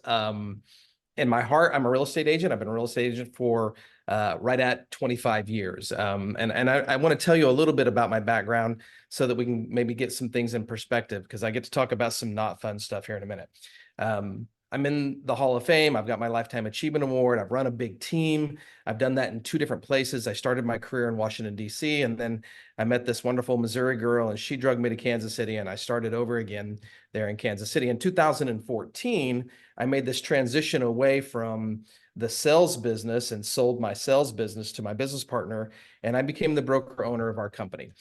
In my heart, I'm a real estate agent. I've been a real estate agent for right at 25 years. And I want to tell you a little bit about my background so that we can maybe get some things in perspective, because I get to talk about some not fun stuff here in a minute. I'm in the Hall of Fame. I've got my Lifetime Achievement Award. I've run a big team. I've done that in 2 different places. I started my career in Washington, D.C., and then I met this wonderful Missouri girl, and she drugged me to Kansas City, and I started over again there in Kansas City. In 2014, I made this transition away from the sales business and sold my sales business to my business partner, and I became the broker owner of our company.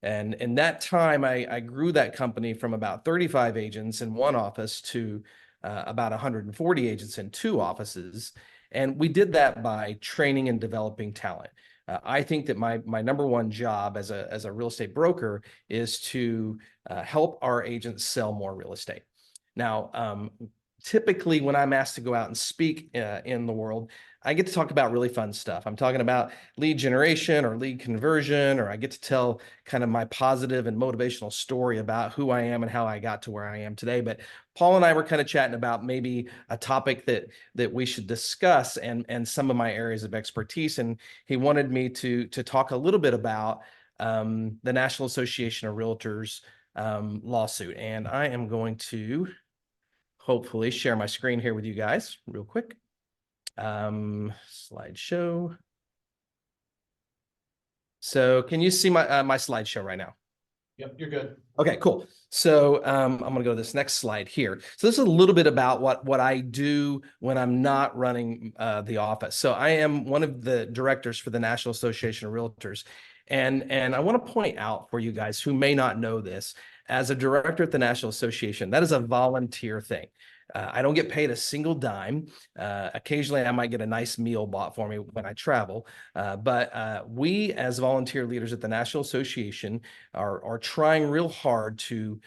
And in that time, I grew that company from about 35 agents in one office to about 140 agents in 2 offices. And we did that by training and developing talent. I think that my number one job as a real estate broker is to help our agents sell more real estate. Now, typically when I'm asked to go out and speak in the world, I get to talk about really fun stuff. I'm talking about lead generation or lead conversion, or I get to tell kind of my positive and motivational story about who I am and how I got to where I am today. But Paul and I were kind of chatting about maybe a topic that we should discuss and some of my areas of expertise. And he wanted me to talk a little bit about the National Association of Realtors lawsuit. And I am going to hopefully share my screen here with you guys real quick. Slideshow. So can you see my my slideshow right now? Yep, you're good. Okay, cool. So I'm going to go to this next slide here. So this is a little bit about what I do when I'm not running the office. So I am one of the directors for the National Association of Realtors. And I want to point out for you guys who may not know this, as a director at the National Association, that is a volunteer thing. I don't get paid a single dime. Occasionally, I might get a nice meal bought for me when I travel. But we, as volunteer leaders at the National Association, are trying real hard to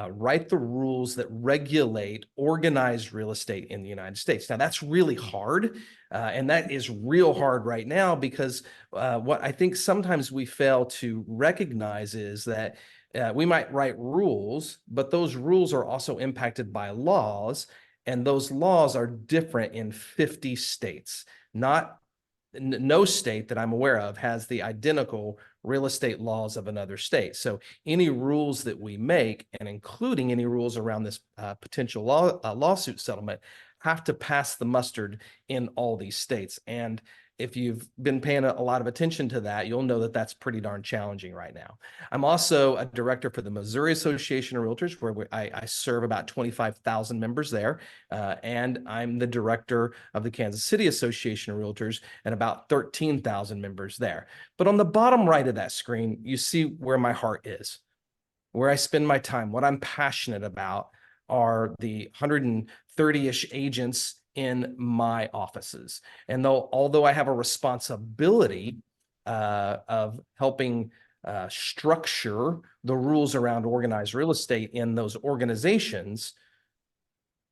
write the rules that regulate organized real estate in the United States. Now, that's really hard. And that is real hard right now because what I think sometimes we fail to recognize is that we might write rules, but those rules are also impacted by laws, and those laws are different in 50 states. No state that I'm aware of has the identical real estate laws of another state. So any rules that we make, and including any rules around this potential lawsuit settlement, have to pass the mustard in all these states. And if you've been paying a lot of attention to that, you'll know that that's pretty darn challenging right now. I'm also a director for the Missouri Association of Realtors, where I serve about 25,000 members there. And I'm the director of the Kansas City Association of Realtors and about 13,000 members there. But on the bottom right of that screen, you see where my heart is, where I spend my time. What I'm passionate about are the 130-ish agents in my offices. And although I have a responsibility of helping structure the rules around organized real estate in those organizations,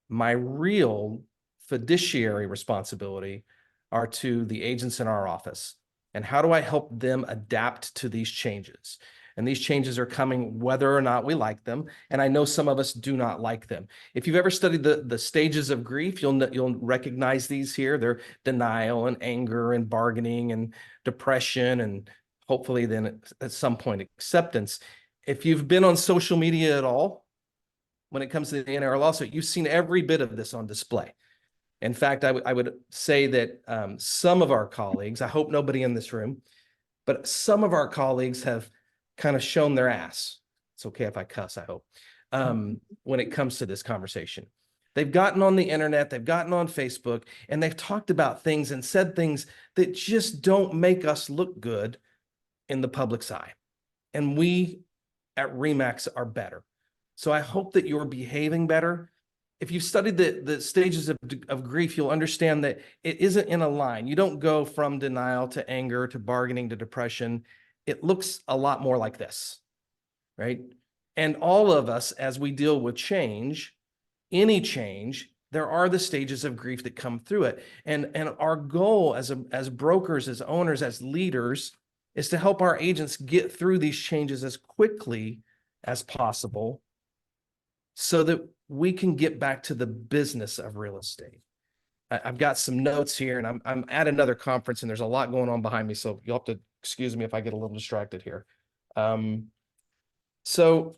my real fiduciary responsibility are to the agents in our office. And how do I help them adapt to these changes? And these changes are coming whether or not we like them. And I know some of us do not like them. If you've ever studied the stages of grief, you'll recognize these here. They're denial and anger and bargaining and depression, and hopefully then at some point acceptance. If you've been on social media at all, when it comes to the NAR lawsuit, you've seen every bit of this on display. In fact, I would say that some of our colleagues, I hope nobody in this room, but some of our colleagues have kind of shown their ass. It's okay if I cuss, I hope, when it comes to this conversation. They've gotten on the internet, they've gotten on Facebook, and they've talked about things and said things that just don't make us look good in the public's eye. And we at RE/MAX are better. So I hope that you're behaving better. If you've studied the stages of grief, you'll understand that it isn't in a line. You don't go from denial to anger to bargaining to depression. It looks a lot more like this, right? And all of us, as we deal with change, any change, there are the stages of grief that come through it. And our goal as brokers, as owners, as leaders, is to help our agents get through these changes as quickly as possible so that we can get back to the business of real estate. I've got some notes here, and I'm at another conference, and there's a lot going on behind me, so you'll have to excuse me if I get a little distracted here. So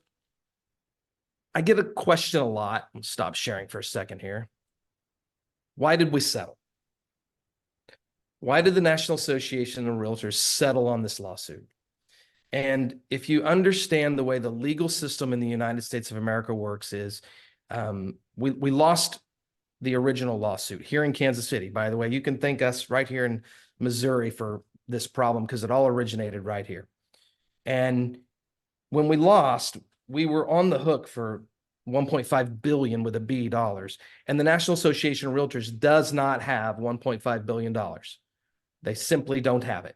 I get a question a lot. I'll stop sharing for a second here. Why did we settle? Why did the National Association of Realtors settle on this lawsuit? And if you understand the way the legal system in the United States of America works is, we lost the original lawsuit here in Kansas City. By the way, you can thank us right here in Missouri for this problem because it all originated right here. And when we lost, we were on the hook for 1.5 billion with a B dollars. And the National Association of Realtors does not have 1.5 billion dollars. They simply don't have it.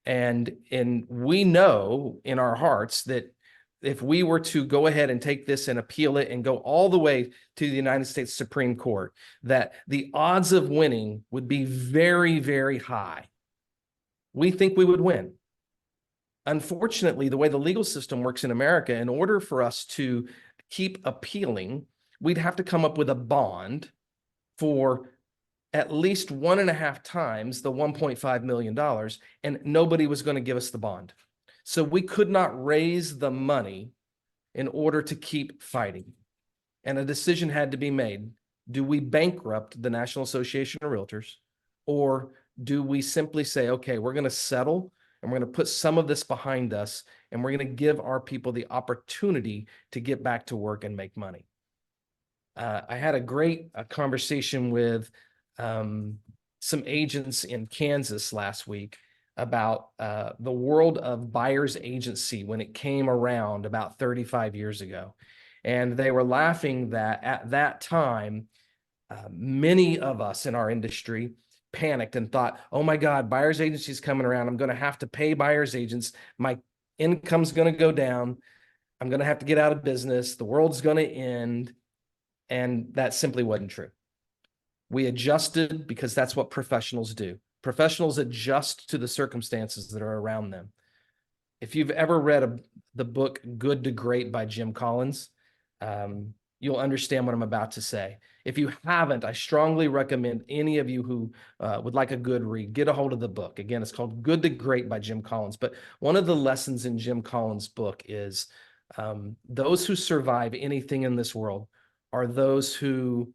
And we know in our hearts that if we were to go ahead and take this and appeal it and go all the way to the United States Supreme Court, that the odds of winning would be very, very high. We think we would win. Unfortunately, the way the legal system works in America, in order for us to keep appealing, we'd have to come up with a bond for at least 1.5 times the $1.5 million, and nobody was going to give us the bond. So we could not raise the money in order to keep fighting. And a decision had to be made. Do we bankrupt the National Association of Realtors, or do we simply say, okay, we're going to settle and we're going to put some of this behind us, and we're going to give our people the opportunity to get back to work and make money? I had a great conversation with some agents in Kansas last week about the world of buyer's agency when it came around about 35 years ago. And they were laughing that at that time, many of us in our industry panicked and thought, oh my God, buyer's agency is coming around. I'm going to have to pay buyer's agents. My income's going to go down. I'm going to have to get out of business. The world's going to end. And that simply wasn't true. We adjusted because that's what professionals do. Professionals adjust to the circumstances that are around them. If you've ever read the book Good to Great by Jim Collins, you'll understand what I'm about to say. If you haven't, I strongly recommend any of you who would like a good read, get a hold of the book. Again, it's called Good to Great by Jim Collins. But one of the lessons in Jim Collins' book is those who survive anything in this world are those who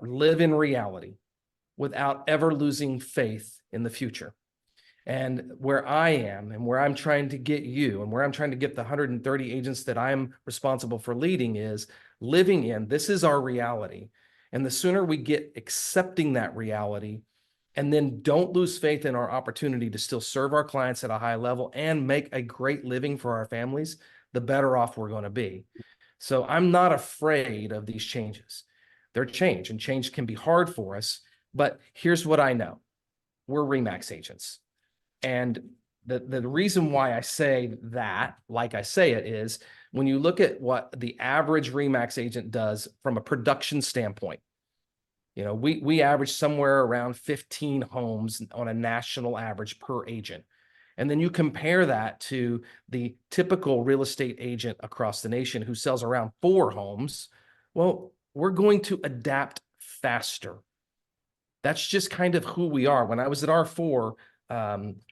live in reality without ever losing faith in the future. And where I am, and where I'm trying to get you, and where I'm trying to get the 130 agents that I'm responsible for leading, is living in, this is our reality. And the sooner we get accepting that reality, and then don't lose faith in our opportunity to still serve our clients at a high level and make a great living for our families, the better off we're going to be. So I'm not afraid of these changes. They're change, and change can be hard for us. But here's what I know. We're RE/MAX agents. And the reason why I say that, like I say it, is when you look at what the average RE/MAX agent does from a production standpoint, you know, we average somewhere around 15 homes on a national average per agent. And then you compare that to the typical real estate agent across the nation who sells around 4 homes. Well, we're going to adapt faster. That's just kind of who we are. When I was at R4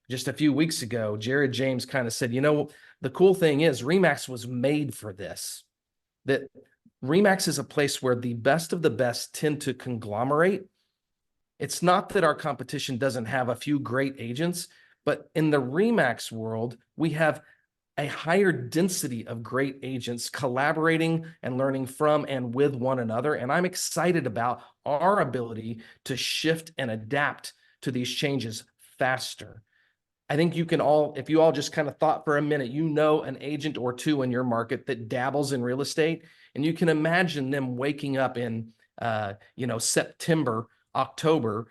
just a few weeks ago, Jared James kind of said, you know, the cool thing is RE/MAX was made for this. That RE/MAX is a place where the best of the best tend to conglomerate. It's not that our competition doesn't have a few great agents, but in the RE/MAX world, we have a higher density of great agents collaborating and learning from and with one another. And I'm excited about our ability to shift and adapt to these changes faster. I think you can all, if you all just kind of thought for a minute, you know, an agent or two in your market that dabbles in real estate, and you can imagine them waking up in, September, October,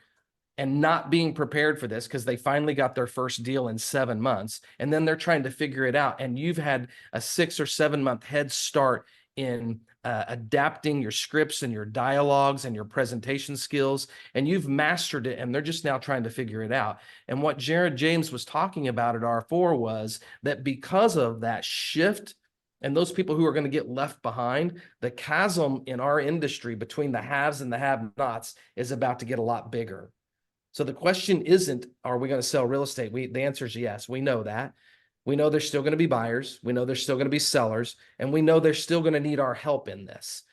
and not being prepared for this because they finally got their first deal in 7 months. And then they're trying to figure it out. And you've had a 6 or 7 month head start in adapting your scripts and your dialogues and your presentation skills, and you've mastered it, and they're just now trying to figure it out. And what Jared James was talking about at R4 was that because of that shift And those people who are going to get left behind, the chasm in our industry between the haves and the have-nots is about to get a lot bigger. So the question isn't, are we going to sell real estate? The answer is yes. We know that. We know there's still going to be buyers. We know there's still going to be sellers, and we know they're still going to need our help in this.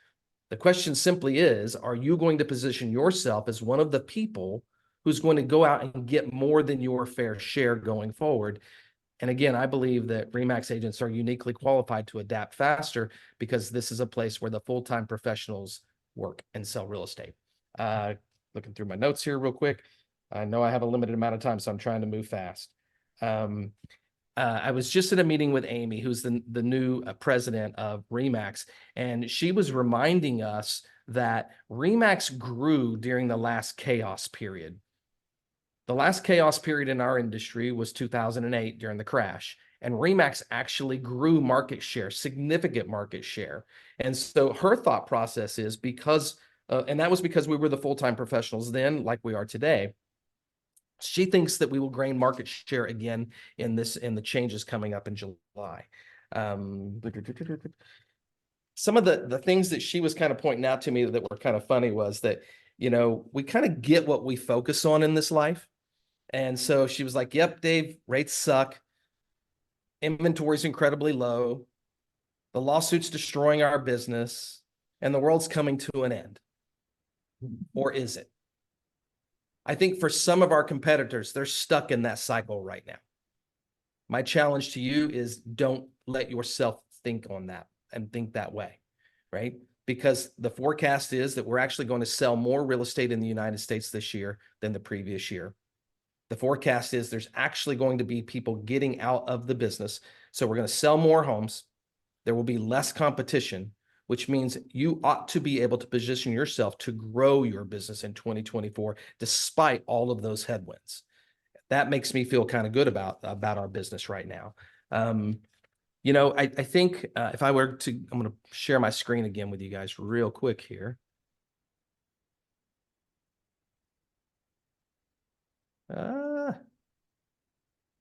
The question simply is, are you going to position yourself as one of the people who's going to go out and get more than your fair share going forward? And again, I believe that RE/MAX agents are uniquely qualified to adapt faster because this is a place where the full-time professionals work and sell real estate. Looking through my notes here real quick. I know I have a limited amount of time, so I'm trying to move fast. I was just at a meeting with Amy, who's the new president of RE/MAX, and she was reminding us that RE/MAX grew during the last chaos period. The last chaos period in our industry was 2008 during the crash, and RE/MAX actually grew market share, significant market share. And so her thought process is because, and that was because we were the full-time professionals then, like we are today. She thinks that we will gain market share again in the changes coming up in July. Some of the things that she was kind of pointing out to me that were kind of funny was that, we kind of get what we focus on in this life. And so she was like, yep, Dave, rates suck. Inventory's incredibly low. The lawsuit's destroying our business, and the world's coming to an end. Or is it? I think for some of our competitors, they're stuck in that cycle right now. My challenge to you is don't let yourself think on that and think that way, right? Because the forecast is that we're actually going to sell more real estate in the United States this year than the previous year. The forecast is there's actually going to be people getting out of the business. So we're going to sell more homes. There will be less competition, which means you ought to be able to position yourself to grow your business in 2024, despite all of those headwinds. That makes me feel kind of good about our business right now. I think if I were to, I'm going to share my screen again with you guys real quick here.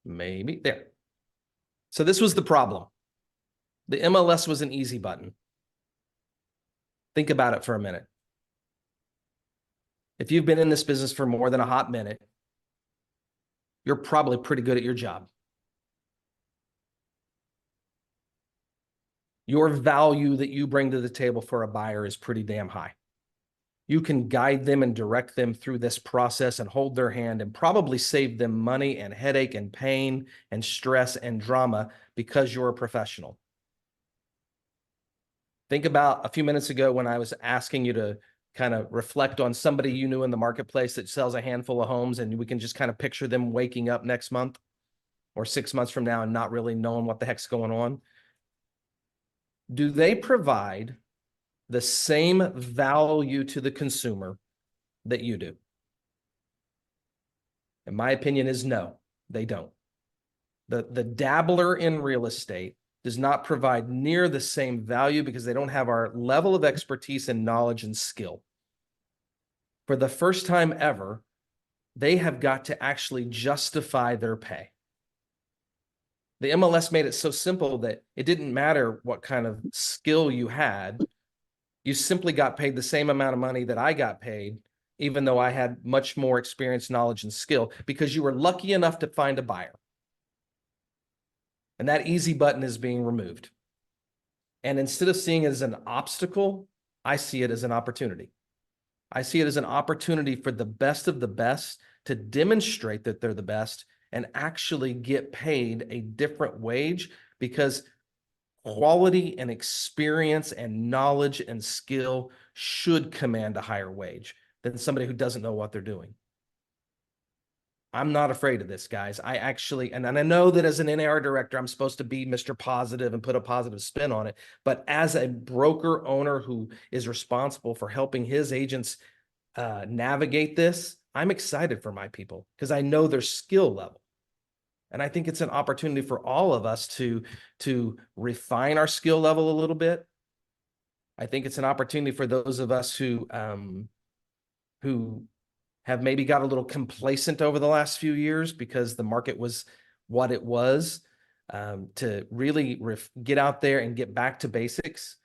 Maybe there. So this was the problem. The MLS was an easy button. Think about it for a minute. If you've been in this business for more than a hot minute, you're probably pretty good at your job. Your value that you bring to the table for a buyer is pretty damn high. You can guide them and direct them through this process and hold their hand and probably save them money and headache and pain and stress and drama because you're a professional. Think about a few minutes ago when I was asking you to kind of reflect on somebody you knew in the marketplace that sells a handful of homes, and we can just kind of picture them waking up next month or 6 months from now and not really knowing what the heck's going on. Do they provide the same value to the consumer that you do? And my opinion is no, they don't. The dabbler in real estate does not provide near the same value because they don't have our level of expertise and knowledge and skill. For the first time ever, they have got to actually justify their pay. The MLS made it so simple that it didn't matter what kind of skill you had. You simply got paid the same amount of money that I got paid, even though I had much more experience, knowledge, and skill, because you were lucky enough to find a buyer. And that easy button is being removed. And instead of seeing it as an obstacle, I see it as an opportunity. I see it as an opportunity for the best of the best to demonstrate that they're the best and actually get paid a different wage, because quality and experience and knowledge and skill should command a higher wage than somebody who doesn't know what they're doing. I'm not afraid of this, guys. I actually, and I know that as an NAR director, I'm supposed to be Mr. Positive and put a positive spin on it. But as a broker owner who is responsible for helping his agents navigate this, I'm excited for my people because I know their skill level. And I think it's an opportunity for all of us to refine our skill level a little bit. I think it's an opportunity for those of us who have maybe got a little complacent over the last few years because the market was what it was. to really get out there and get back to basics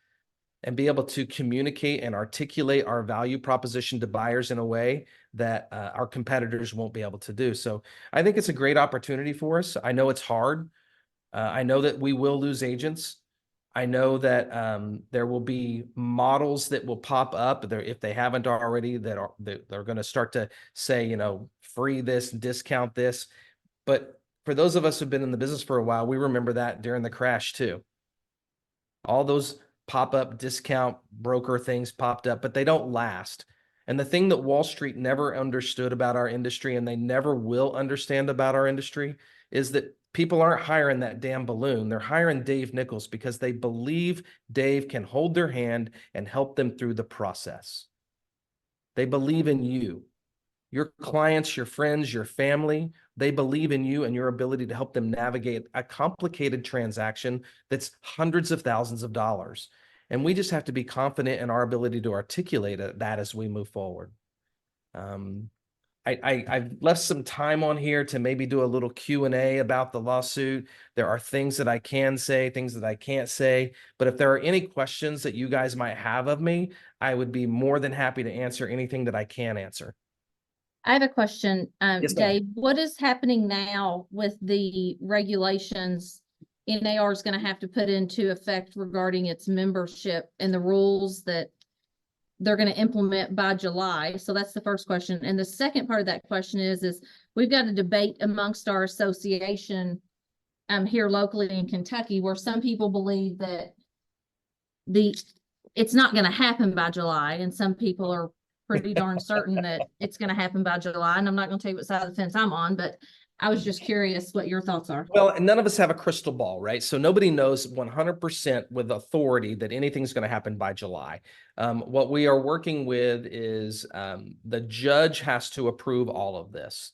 and be able to communicate and articulate our value proposition to buyers in a way that our competitors won't be able to do. So I think it's a great opportunity for us. I know it's hard. I know that we will lose agents. I know that there will be models that will pop up there if they haven't already, that they're going to start to say, you know, free this, discount this. But for those of us who've been in the business for a while, we remember that during the crash too. All those pop-up discount broker things popped up, but they don't last. And the thing that Wall Street never understood about our industry, and they never will understand about our industry, is that people aren't hiring that damn balloon. They're hiring Dave Nichols because they believe Dave can hold their hand and help them through the process. They believe in you. Your clients, your friends, your family, they believe in you and your ability to help them navigate a complicated transaction that's hundreds of thousands of dollars. And we just have to be confident in our ability to articulate that as we move forward. I've left some time on here to maybe do a little Q&A about the lawsuit. There are things that I can say, things that I can't say. But if there are any questions that you guys might have of me, I would be more than happy to answer anything that I can answer. I have a question, Yes, ma'am. Dave. What is happening now with the regulations NAR is going to have to put into effect regarding its membership and the rules that they're going to implement by July? So that's the first question. And the second part of that question is we've got a debate amongst our association here locally in Kentucky, where some people believe that it's not going to happen by July, and some people are pretty darn certain that it's going to happen by July. And I'm not going to tell you what side of the fence I'm on, but I was just curious what your thoughts are. Well, none of us have a crystal ball, right? So nobody knows 100% with authority that anything's going to happen by July. What we are working with is the judge has to approve all of this.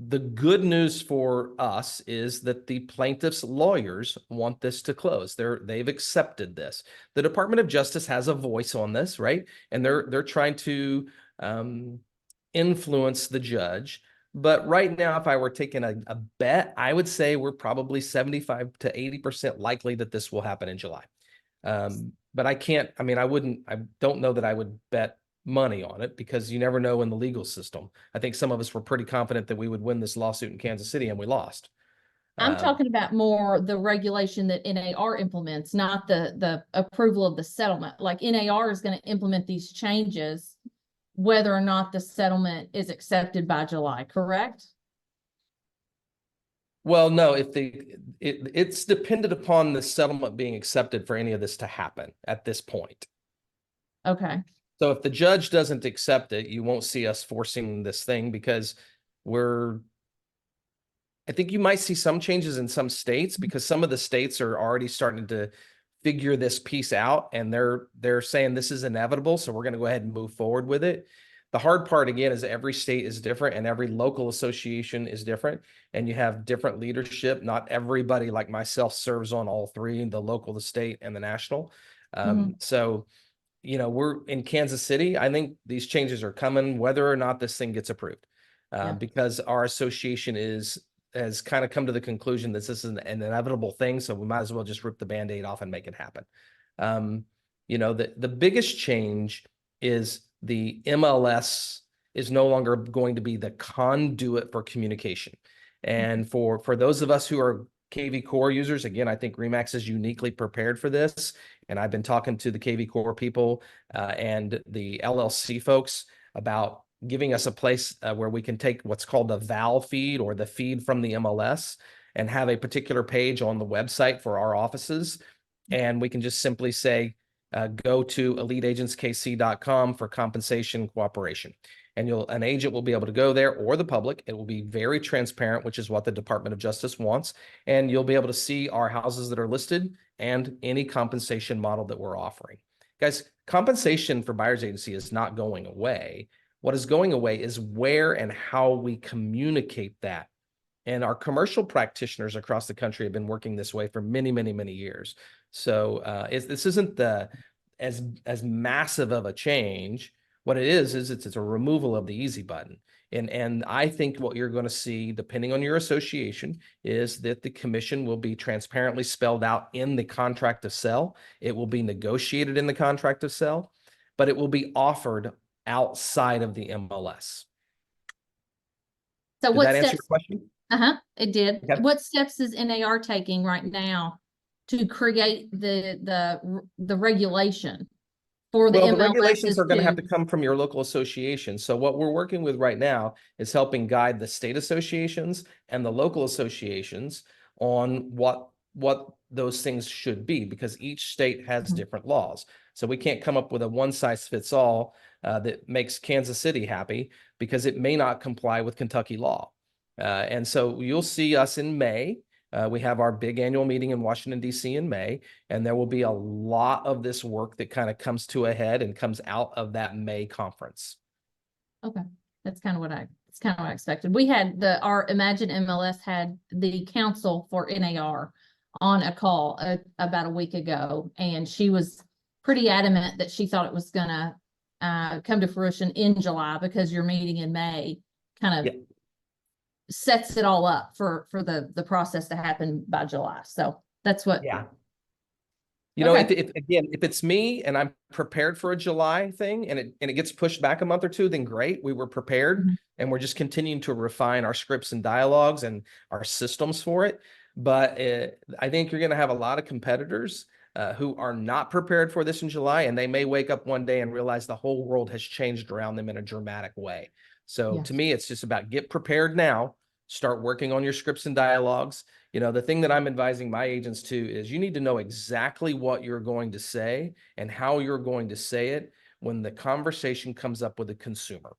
The good news for us is that the plaintiff's lawyers want this to close. They've accepted this. The Department of Justice has a voice on this, right? And they're trying to influence the judge. But right now, if I were taking a bet, I would say we're probably 75 to 80% likely that this will happen in July. But I don't know that I would bet money on it, because you never know in the legal system. I think some of us were pretty confident that we would win this lawsuit in Kansas City, and we lost. I'm talking about more the regulation that NAR implements, not the approval of the settlement. Like NAR is going to implement these changes whether or not the settlement is accepted by July, correct? Well, no, it's dependent upon the settlement being accepted for any of this to happen at this point. Okay. So if the judge doesn't accept it, you won't see us forcing this thing, because I think you might see some changes in some states, because some of the states are already starting to figure this piece out, and they're saying this is inevitable, so we're going to go ahead and move forward with it. The hard part, again, is every state is different and every local association is different, and you have different leadership. Not everybody like myself serves on all three, the local, the state, and the national. So, you know, we're in Kansas City. I think these changes are coming, whether or not this thing gets approved, because our association has kind of come to the conclusion that this is an inevitable thing. So we might as well just rip the Band-Aid off and make it happen. You know, the biggest change is the MLS is no longer going to be the conduit for communication. And for those of us who are KV Core users, again, I think RE/MAX is uniquely prepared for this. And I've been talking to the KV Core people and the LLC folks about giving us a place where we can take what's called the VAL feed, or the feed from the MLS, and have a particular page on the website for our offices. And we can just simply say, go to eliteagentskc.com for compensation cooperation. And an agent will be able to go there, or the public. It will be very transparent, which is what the Department of Justice wants. And you'll be able to see our houses that are listed and any compensation model that we're offering. Guys, compensation for buyer's agency is not going away. What is going away is where and how we communicate that. And our commercial practitioners across the country have been working this way for many, many, many years. So this isn't as massive of a change. What it is it's a removal of the easy button. And I think what you're going to see, depending on your association, is that the commission will be transparently spelled out in the contract of sale. It will be negotiated in the contract of sale, but it will be offered outside of the MLS. So Did what that answer your steps? question? It did. Okay. What steps is NAR taking right now to create the regulation for the Well, the regulations MLSs are going to have to? to come from your local association. So what we're working with right now is helping guide the state associations and the local associations on what those things should be, because each state has Mhm. different laws. So we can't come up with a one size fits all that makes Kansas City happy, because it may not comply with Kentucky law. And so you'll see us in May. We have our big annual meeting in Washington, D.C. in May, and there will be a lot of this work that kind of comes to a head and comes out of that May conference. Okay, that's kind of what I expected. We had our Imagine MLS had the council for NAR on a call about a week ago, and she was pretty adamant that she thought it was gonna come to fruition in July, because your meeting in May kind of sets it all up for the process to happen by July. So that's what. Yeah. You know, Okay. if it's me and I'm prepared for a July thing and it gets pushed back a month or two, then great. We were prepared, Mhm. and we're just continuing to refine our scripts and dialogues and our systems for it. But I think you're going to have a lot of competitors who are not prepared for this in July, and they may wake up one day and realize the whole world has changed around them in a dramatic way. So to Yes. me, it's just about get prepared now, start working on your scripts and dialogues. You know, the thing that I'm advising my agents to is you need to know exactly what you're going to say and how you're going to say it when the conversation comes up with the consumer.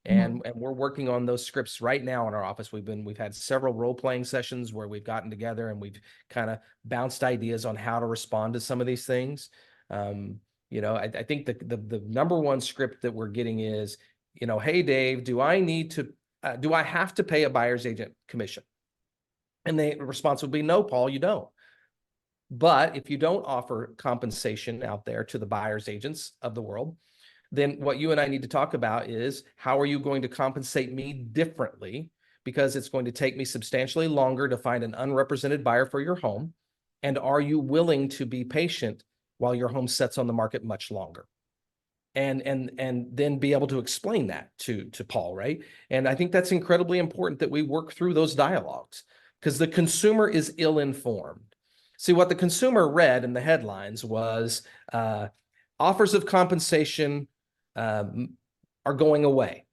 Mhm. And we're working on those scripts right now in our office. We've had several role-playing sessions where we've gotten together and we've kind of bounced ideas on how to respond to some of these things. You know, I think the number one script that we're getting is, you know, hey Dave, do I have to pay a buyer's agent commission? And the response would be, no, Paul, you don't. But if you don't offer compensation out there to the buyer's agents of the world, then what you and I need to talk about is, how are you going to compensate me differently? Because it's going to take me substantially longer to find an unrepresented buyer for your home. And are you willing to be patient while your home sits on the market much longer? And then be able to explain that to Paul, right? And I think that's incredibly important that we work through those dialogues, because the consumer is ill-informed. See, what the consumer read in the headlines was offers of compensation are going away.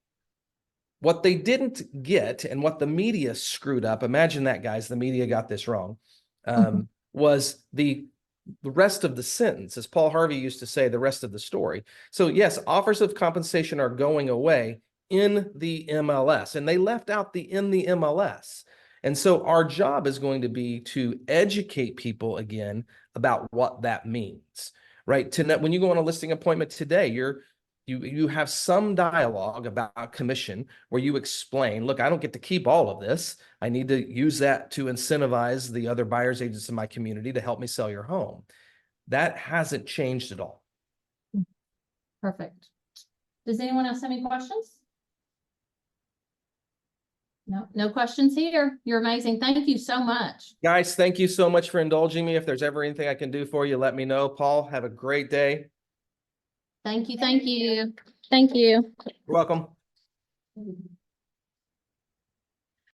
What they didn't get, and what the media screwed up, imagine that, guys, the media got this wrong, was the rest of the sentence. As Paul Harvey used to say, the rest of the story. So yes, offers of compensation are going away in the MLS, and they left out the in the MLS. And so our job is going to be to educate people again about what that means, right? When you go on a listing appointment today, you have some dialogue about commission where you explain, look, I don't get to keep all of this. I need to use that to incentivize the other buyers agents in my community to help me sell your home. That hasn't changed at all. Perfect. Does anyone else have any questions? No, no questions here. You're amazing. Thank you so much. Guys, thank you so much for indulging me. If there's ever anything I can do for you, let me know. Paul, have a great day. Thank you. Thank you. Thank you. You're welcome.